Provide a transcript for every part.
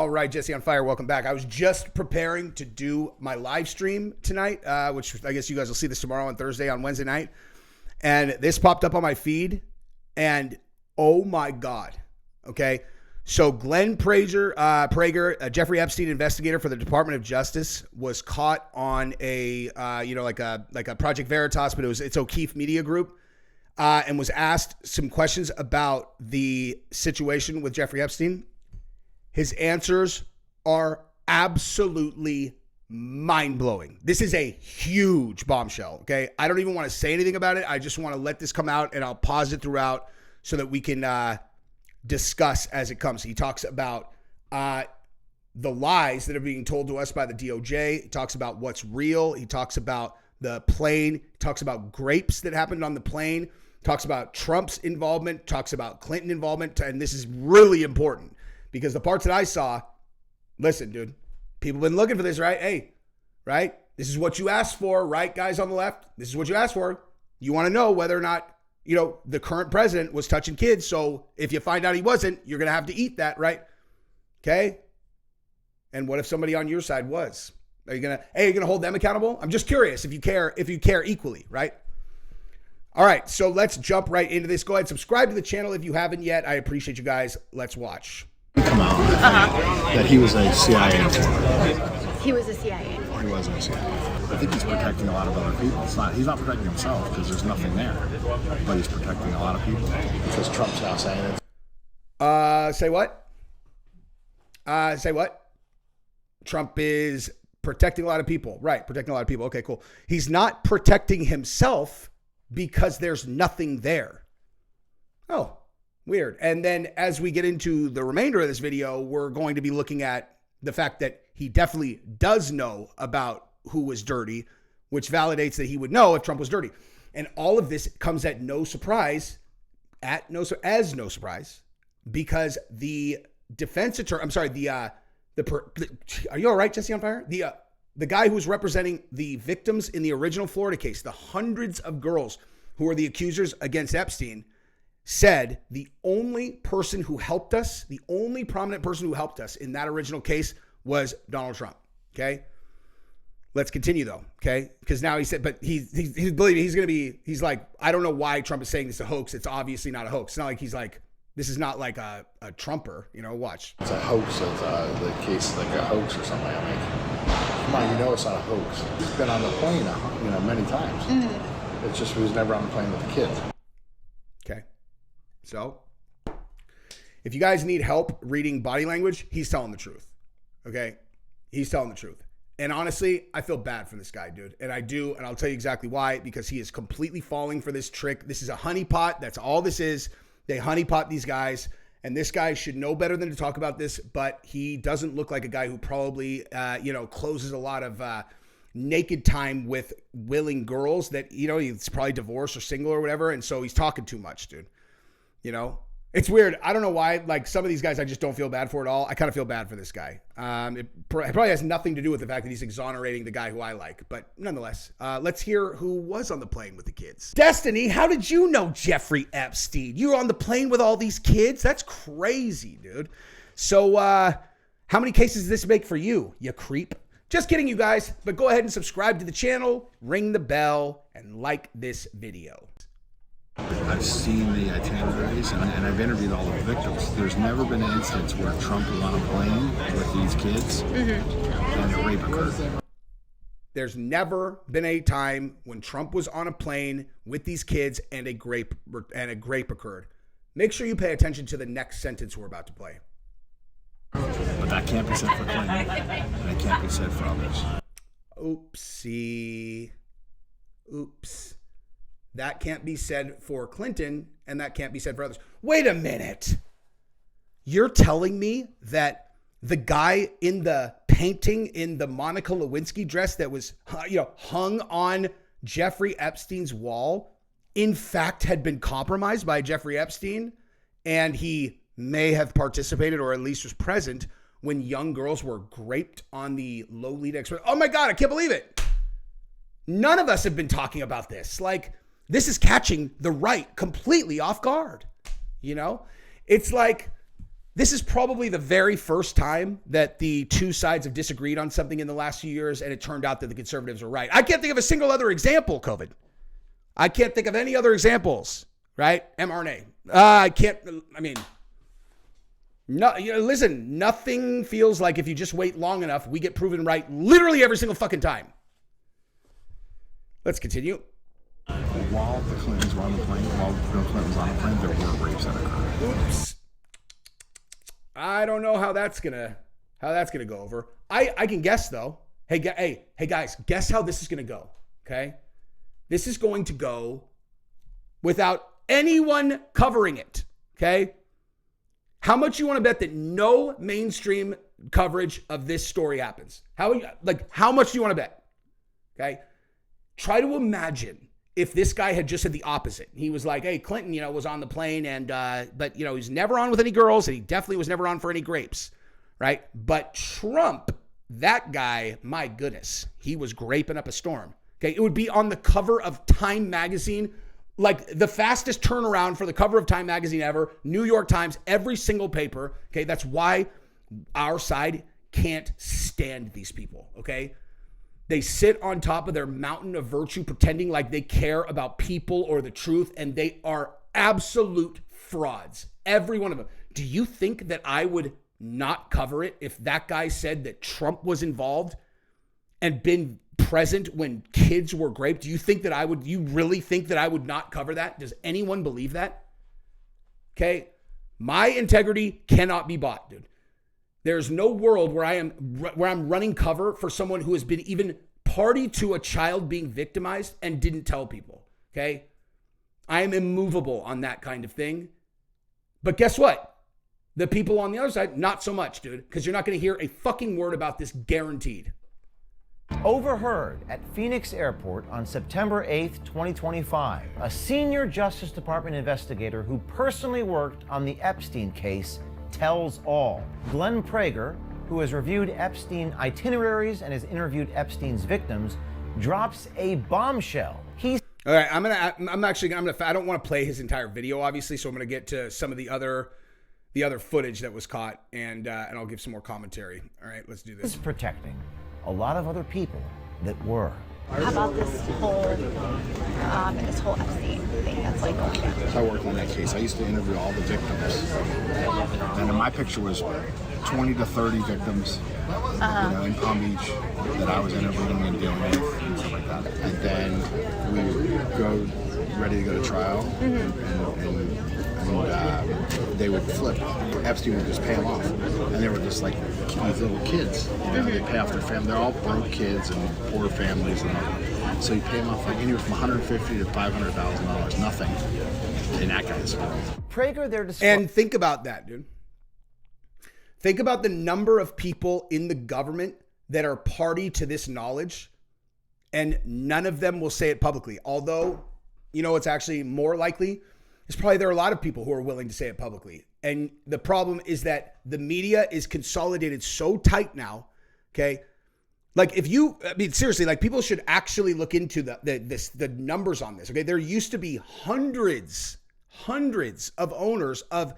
All right, Jesse on Fire, welcome back. I was just preparing to do my live stream tonight, which I guess you guys will see this tomorrow on Thursday, on Wednesday night. And this popped up on my feed, and oh my God, okay? So Glenn Prager, a Jeffrey Epstein investigator for the Department of Justice, was caught on a, like a Project Veritas, but it's O'Keefe Media Group, and was asked some questions about the situation with Jeffrey Epstein. His answers are absolutely mind-blowing. This is a huge bombshell, okay? I don't even want to say anything about it. I just want to let this come out, and I'll pause it throughout so that we can discuss as it comes. He talks about the lies that are being told to us by the DOJ. He talks about what's real. He talks about the plane. He talks about grapes that happened on the plane. Talks about Trump's involvement. Talks about Clinton involvement. And this is really important. Because the parts that I saw, listen, dude, people have been looking for this, right? Hey, right? This is what you asked for, right, guys on the left? This is what you asked for. You want to know whether or not, the current president was touching kids. So if you find out he wasn't, you're going to have to eat that, right? Okay? And what if somebody on your side was? Are you going to hold them accountable? I'm just curious if you care equally, right? All right, so let's jump right into this. Go ahead, subscribe to the channel if you haven't yet. I appreciate you guys. Let's watch. Come out that he was a CIA informant. He was a CIA. Or he wasn't a CIA. I think he's protecting a lot of other people. He's not protecting himself because there's nothing there, but he's protecting a lot of people because Trump's now saying it. Say what? Say what? Trump is protecting a lot of people. Right, protecting a lot of people. Okay, cool. He's not protecting himself because there's nothing there. Oh. Weird. And then as we get into the remainder of this video, we're going to be looking at the fact that he definitely does know about who was dirty, which validates that he would know if Trump was dirty. And all of this comes at no surprise, because the defense attorney, are you all right, Jesse on Fire? The guy who's representing the victims in the original Florida case, the hundreds of girls who are the accusers against Epstein, said the only person who helped us, the only prominent person who helped us in that original case was Donald Trump. Okay. Let's continue though. Okay. Because now he said, but he's believing he's like, I don't know why Trump is saying this is a hoax. It's obviously not a hoax. It's not like he's like, this is not like a Trumper, watch. It's a hoax. It's the case like a hoax or something. I'm like, come on, it's not a hoax. He's been on the plane, many times. Mm-hmm. It's just he was never on the plane with the kids. Okay. So, if you guys need help reading body language, he's telling the truth. Okay? He's telling the truth. And honestly, I feel bad for this guy, dude. And I do, and I'll tell you exactly why, because he is completely falling for this trick. This is a honeypot. That's all this is. They honeypot these guys, and this guy should know better than to talk about this, but he doesn't look like a guy who probably, closes a lot of naked time with willing girls that, he's probably divorced or single or whatever, and so he's talking too much, dude. It's weird. I don't know why. Like some of these guys, I just don't feel bad for at all. I kind of feel bad for this guy. It probably has nothing to do with the fact that he's exonerating the guy who I like. But nonetheless, let's hear who was on the plane with the kids. Destiny, how did you know Jeffrey Epstein? You were on the plane with all these kids? That's crazy, dude. So how many cases does this make for you, you creep? Just kidding, you guys. But go ahead and subscribe to the channel, ring the bell, and like this video. I've seen the itineraries and I've interviewed all the victims. There's never been an instance where Trump was on a plane with these kids and a rape occurred. There's never been a time when Trump was on a plane with these kids and a grape occurred. Make sure you pay attention to the next sentence we're about to play. But that can't be said for Clinton, and it can't be said for others. Oopsie. Oops. That can't be said for Clinton, and that can't be said for others. Wait a minute. You're telling me that the guy in the painting in the Monica Lewinsky dress that was, hung on Jeffrey Epstein's wall, in fact, had been compromised by Jeffrey Epstein, and he may have participated or at least was present when young girls were graped on the Lolita Express. Oh my God, I can't believe it. None of us have been talking about this. This is catching the right completely off guard. It's like This is probably the very first time that the two sides have disagreed on something in the last few years, and it turned out that the conservatives were right. I can't think of a single other example, COVID. I can't think of any other examples, right? mRNA. Listen, nothing feels like if you just wait long enough, we get proven right literally every single fucking time. Let's continue. While the Clintons were on the plane, while Bill Clinton was on the plane, there were rapes that occurred. Oops. I don't know how that's gonna go over. I can guess though. Hey guys, guess how this is gonna go. Okay, this is going to go without anyone covering it. Okay, how much you want to bet that no mainstream coverage of this story happens? How much do you want to bet? Okay, try to imagine if this guy had just said the opposite. He was like, hey, Clinton, was on the plane but he's never on with any girls and he definitely was never on for any grapes, right? But Trump, that guy, my goodness, he was graping up a storm. Okay, it would be on the cover of Time magazine, like the fastest turnaround for the cover of Time magazine ever, New York Times, every single paper. Okay, that's why our side can't stand these people, okay? They sit on top of their mountain of virtue pretending like they care about people or the truth, and they are absolute frauds. Every one of them. Do you think that I would not cover it if that guy said that Trump was involved and been present when kids were raped? Do you think that you really think that I would not cover that? Does anyone believe that? Okay. My integrity cannot be bought, dude. There's no world where I'm running cover for someone who has been even party to a child being victimized and didn't tell people. Okay. I am immovable on that kind of thing. But guess what? The people on the other side, not so much, dude, because you're not going to hear a fucking word about this, guaranteed. Overheard at Phoenix Airport on September 8th, 2025, a senior Justice Department investigator who personally worked on the Epstein case tells all. Glenn Prager, who has reviewed Epstein itineraries and has interviewed Epstein's victims, drops a bombshell. All right, I don't want to play his entire video, obviously, so I'm going to get to some of the other footage that was caught, and I'll give some more commentary. All right, let's do this. He's protecting a lot of other people that were. How about this whole Epstein thing that's like going down? So I worked on that case. I used to interview all the victims, and my picture was 20 to 30 victims, in Palm Beach that I was interviewing and dealing with and stuff like that. And then we go ready to go to trial, and they would flip. Epstein would just pay them off, and they were just like these little kids. They pay off their family. They're all broke kids and poor families and all. So you pay them off like anywhere from $150,000 to $500,000, nothing in that guy's world. Prager, and think about that, dude. Think about the number of people in the government that are party to this knowledge, and none of them will say it publicly. Although, it's actually more likely. It's probably there are a lot of people who are willing to say it publicly. And the problem is that the media is consolidated so tight now, okay? Like seriously, like people should actually look into the numbers on this, okay? There used to be hundreds of owners of,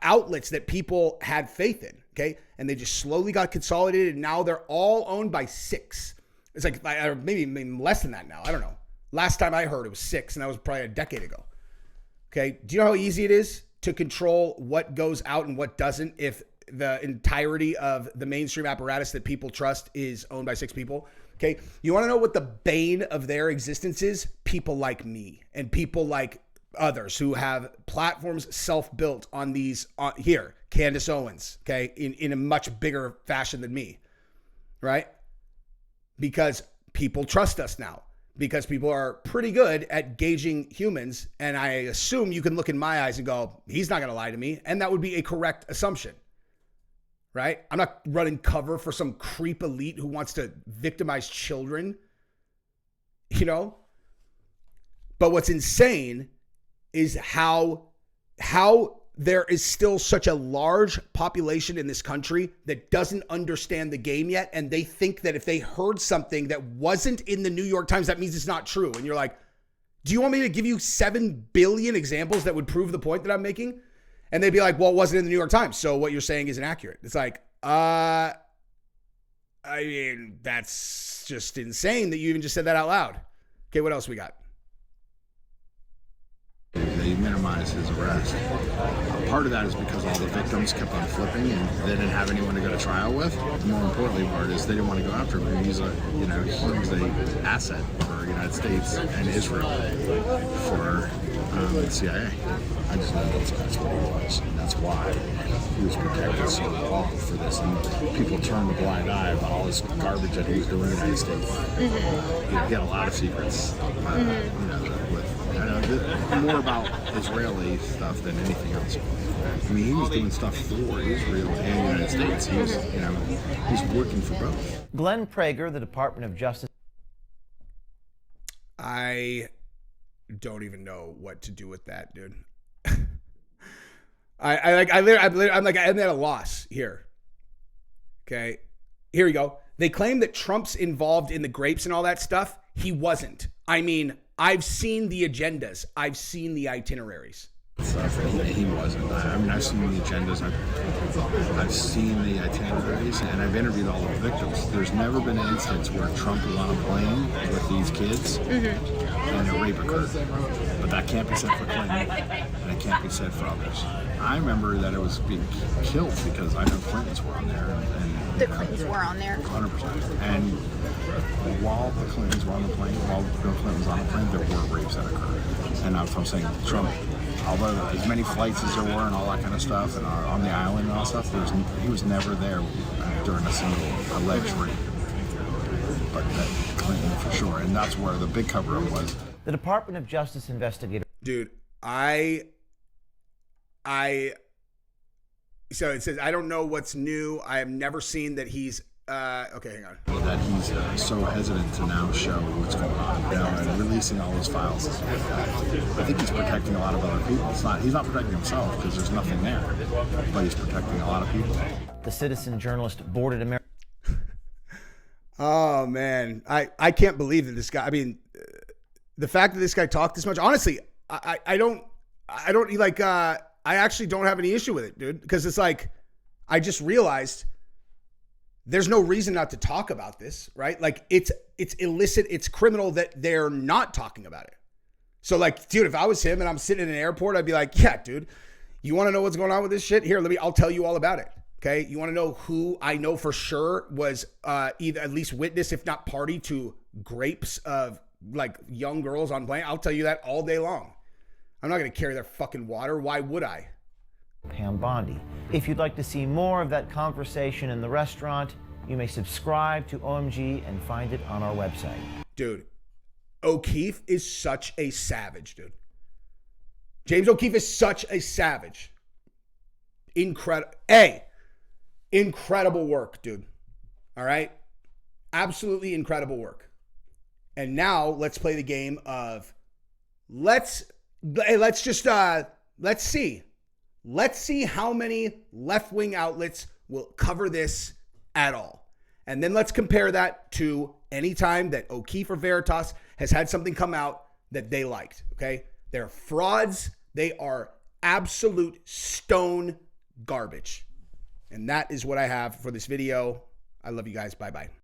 outlets that people had faith in, okay? And they just slowly got consolidated, and now they're all owned by 6. It's like maybe less than that now. I don't know. Last time I heard it was 6, and that was probably a decade ago. Okay, do you know how easy it is to control what goes out and what doesn't if the entirety of the mainstream apparatus that people trust is owned by 6 people? Okay, you want to know what the bane of their existence is? People like me and people like others who have platforms self-built on these, here, Candace Owens, okay, in a much bigger fashion than me, right? Because people trust us now. Because people are pretty good at gauging humans, and I assume you can look in my eyes and go, he's not going to lie to me, and that would be a correct assumption, right? I'm not running cover for some creep elite who wants to victimize children, But what's insane is how there is still such a large population in this country that doesn't understand the game yet. And they think that if they heard something that wasn't in the New York Times, that means it's not true. And you're like, do you want me to give you 7 billion examples that would prove the point that I'm making? And they'd be like, well, it wasn't in the New York Times, so what you're saying isn't accurate. It's like, I mean, that's just insane that you even just said that out loud. Okay, what else we got? They minimized his arrest. Part of that is because all the victims kept on flipping and they didn't have anyone to go to trial with. The more importantly part is they didn't want to go after him. He's a, you know, he was an asset for the United States and Israel for the CIA. I just know that's what he was. And that's why he was protected so long for this. And people turned a blind eye about all this garbage that he was doing in the United States. Mm-hmm. You know, he had a lot of secrets. You know, with more about Israeli stuff than anything else. I mean, he was doing stuff for Israel and the United States. He was, you know, he's working for both. Glenn Prager, the Department of Justice. I don't even know what to do with that, dude. I'm at a loss here. Okay, here we go. They claim that Trump's involved in the grapes and all that stuff. He wasn't. I mean, I've seen the agendas. I've seen the itineraries. He wasn't. I mean, I've seen the agendas. I've seen the itineraries, and I've interviewed all the victims. There's never been an instance where Trump was on a plane with these kids and a rape occurred. But that can't be said for Clinton, and it can't be said for others. I remember that it was being killed because I know Clintons were on there. And The Clintons were on there. 100%. And while the Clintons were on the plane, while Bill Clinton was on the plane, there were rapes that occurred. And that's what I'm saying. Trump, although as many flights as there were and all that kind of stuff, and on the island and all that stuff, he was never there during a single alleged rape. But Clinton for sure. And that's where the big cover-up was. The Department of Justice investigator. Dude, so it says, I don't know what's new. I have never seen that he's, okay, hang on. That he's so hesitant to now show what's going on, you know, and releasing all his files. I think he's protecting a lot of other people. He's not protecting himself because there's nothing there, but he's protecting a lot of people. The citizen journalist boarded America. Oh man, I can't believe that this guy. I mean, the fact that this guy talked this much. Honestly, I don't like. I actually don't have any issue with it, dude, because it's like I just realized there's no reason not to talk about this, right? Like it's illicit, it's criminal that they're not talking about it. So like, dude, if I was him and I'm sitting in an airport, I'd be like, yeah, dude, you want to know what's going on with this shit? Here, I'll tell you all about it. Okay. You want to know who I know for sure was either at least witness, if not party to grapes of like young girls on plane? I'll tell you that all day long. I'm not going to carry their fucking water. Why would I? Pam Bondi. If you'd like to see more of that conversation in the restaurant, you may subscribe to OMG and find it on our website. Dude, O'Keefe is such a savage, dude. James O'Keefe is such a savage. Incredible work, dude. All right? Absolutely incredible work. And now let's play the game of let's see. Let's see how many left-wing outlets will cover this at all. And then let's compare that to any time that O'Keefe or Veritas has had something come out that they liked, okay? They're frauds. They are absolute stone garbage. And that is what I have for this video. I love you guys. Bye-bye.